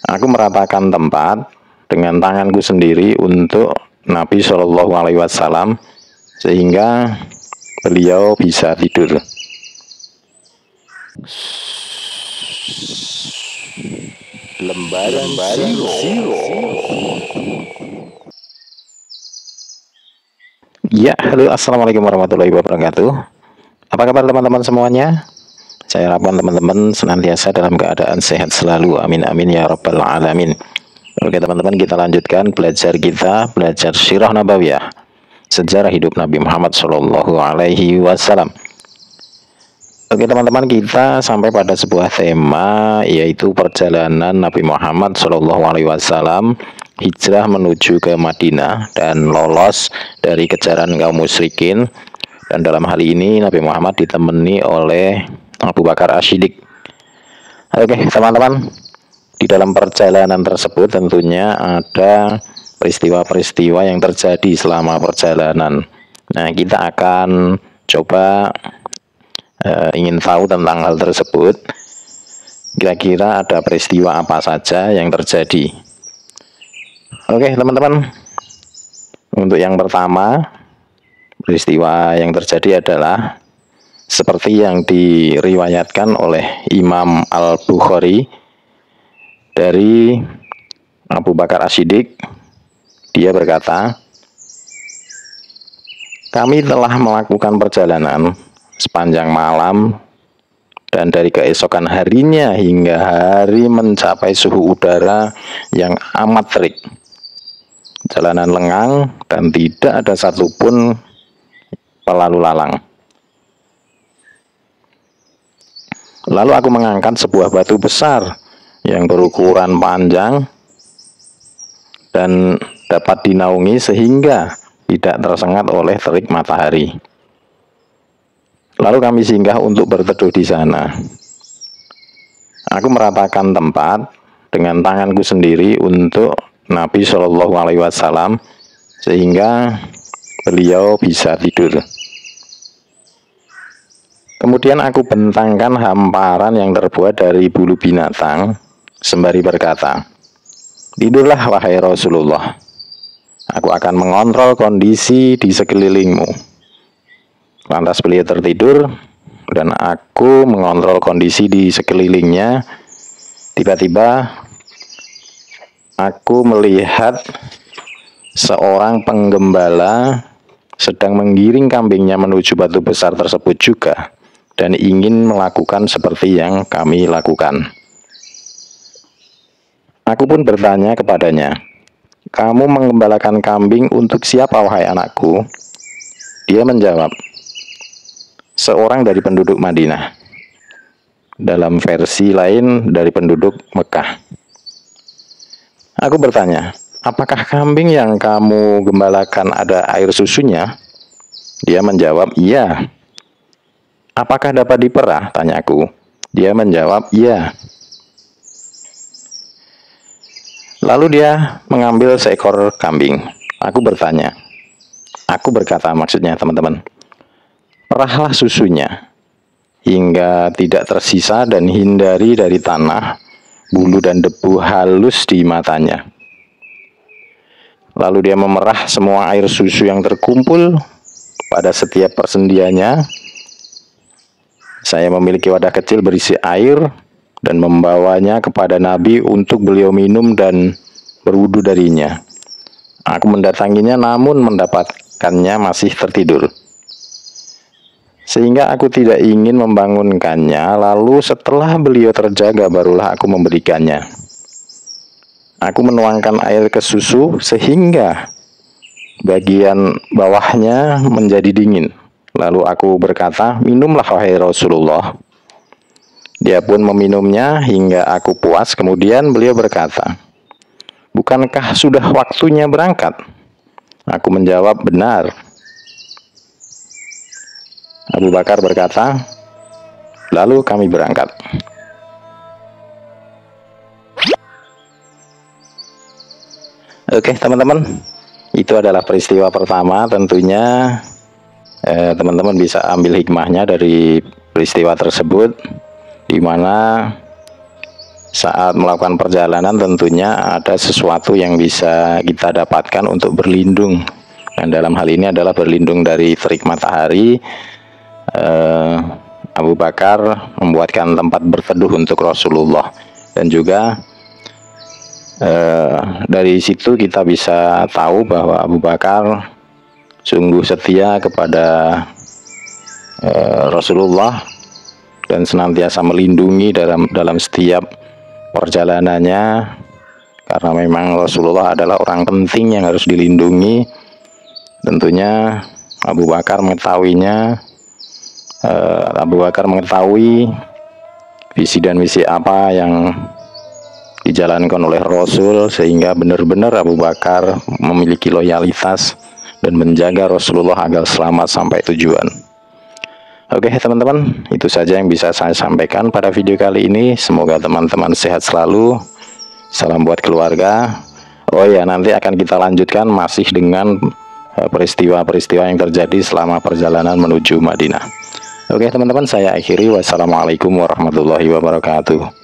Aku meratakan tempat dengan tanganku sendiri untuk Nabi Shallallahu Alaihi Wasallam sehingga beliau bisa tidur. Lembaran Zero. Ya, halo, assalamualaikum warahmatullahi wabarakatuh. Apa kabar teman-teman semuanya? Saya harapkan teman-teman senantiasa dalam keadaan sehat selalu. Amin amin ya rabbal alamin. Oke teman-teman, kita lanjutkan belajar Sirah Nabawiyah, sejarah hidup Nabi Muhammad Shallallahu Alaihi Wasallam. Oke teman-teman, kita sampai pada sebuah tema, yaitu perjalanan Nabi Muhammad Shallallahu Alaihi Wasallam hijrah menuju ke Madinah dan lolos dari kejaran kaum musyrikin. Dan dalam hal ini Nabi Muhammad ditemani oleh Abu Bakar As-Siddiq. Oke teman-teman, di dalam perjalanan tersebut tentunya ada peristiwa-peristiwa yang terjadi selama perjalanan. Nah, kita akan coba ingin tahu tentang hal tersebut. Kira-kira ada peristiwa apa saja yang terjadi. Oke teman-teman, untuk yang pertama, peristiwa yang terjadi adalah seperti yang diriwayatkan oleh Imam Al-Bukhari dari Abu Bakar As-Siddiq. Dia berkata, kami telah melakukan perjalanan sepanjang malam dan dari keesokan harinya hingga hari mencapai suhu udara yang amat terik. Jalanan lengang dan tidak ada satupun pelalu lalang. Lalu aku mengangkat sebuah batu besar yang berukuran panjang dan dapat dinaungi sehingga tidak tersengat oleh terik matahari. Lalu kami singgah untuk berteduh di sana. Aku meratakan tempat dengan tanganku sendiri untuk Nabi Shallallahu Alaihi Wasallam sehingga beliau bisa tidur. Kemudian aku bentangkan hamparan yang terbuat dari bulu binatang sembari berkata, tidurlah wahai Rasulullah, aku akan mengontrol kondisi di sekelilingmu. Lantas beliau tertidur dan aku mengontrol kondisi di sekelilingnya. Tiba-tiba aku melihat seorang penggembala sedang menggiring kambingnya menuju batu besar tersebut juga, dan ingin melakukan seperti yang kami lakukan. Aku pun bertanya kepadanya, kamu menggembalakan kambing untuk siapa wahai anakku? Dia menjawab, seorang dari penduduk Madinah. Dalam versi lain dari penduduk Mekah. Aku bertanya, apakah kambing yang kamu gembalakan ada air susunya? Dia menjawab, iya. Apakah dapat diperah? Tanyaku. Dia menjawab, iya. Lalu dia mengambil seekor kambing. Aku berkata maksudnya teman-teman, perahlah susunya hingga tidak tersisa dan hindari dari tanah, bulu dan debu halus di matanya. Lalu dia memerah semua air susu yang terkumpul pada setiap persendiannya. Saya memiliki wadah kecil berisi air dan membawanya kepada Nabi untuk beliau minum dan berwudu darinya. Aku mendatanginya namun mendapatkannya masih tertidur, sehingga aku tidak ingin membangunkannya. Lalu setelah beliau terjaga barulah aku memberikannya. Aku menuangkan air ke susu sehingga bagian bawahnya menjadi dingin. Lalu aku berkata, minumlah wahai Rasulullah. Dia pun meminumnya hingga aku puas. Kemudian beliau berkata, bukankah sudah waktunya berangkat? Aku menjawab, benar. Abu Bakar berkata, lalu kami berangkat. Oke teman-teman, itu adalah peristiwa pertama. Tentunya teman-teman bisa ambil hikmahnya dari peristiwa tersebut, di mana saat melakukan perjalanan tentunya ada sesuatu yang bisa kita dapatkan untuk berlindung. Dan dalam hal ini adalah berlindung dari terik matahari. Abu Bakar membuatkan tempat berteduh untuk Rasulullah, dan juga dari situ kita bisa tahu bahwa Abu Bakar sungguh setia kepada Rasulullah dan senantiasa melindungi dalam setiap perjalanannya, karena memang Rasulullah adalah orang penting yang harus dilindungi. Tentunya Abu Bakar mengetahuinya. Abu Bakar mengetahui visi dan misi apa yang dijalankan oleh Rasul, sehingga benar-benar Abu Bakar memiliki loyalitas dan menjaga Rasulullah agar selamat sampai tujuan. Oke teman-teman, itu saja yang bisa saya sampaikan pada video kali ini. Semoga teman-teman sehat selalu. Salam buat keluarga. Oh ya, nanti akan kita lanjutkan masih dengan peristiwa-peristiwa yang terjadi selama perjalanan menuju Madinah. Oke teman-teman, saya akhiri. Wassalamualaikum warahmatullahi wabarakatuh.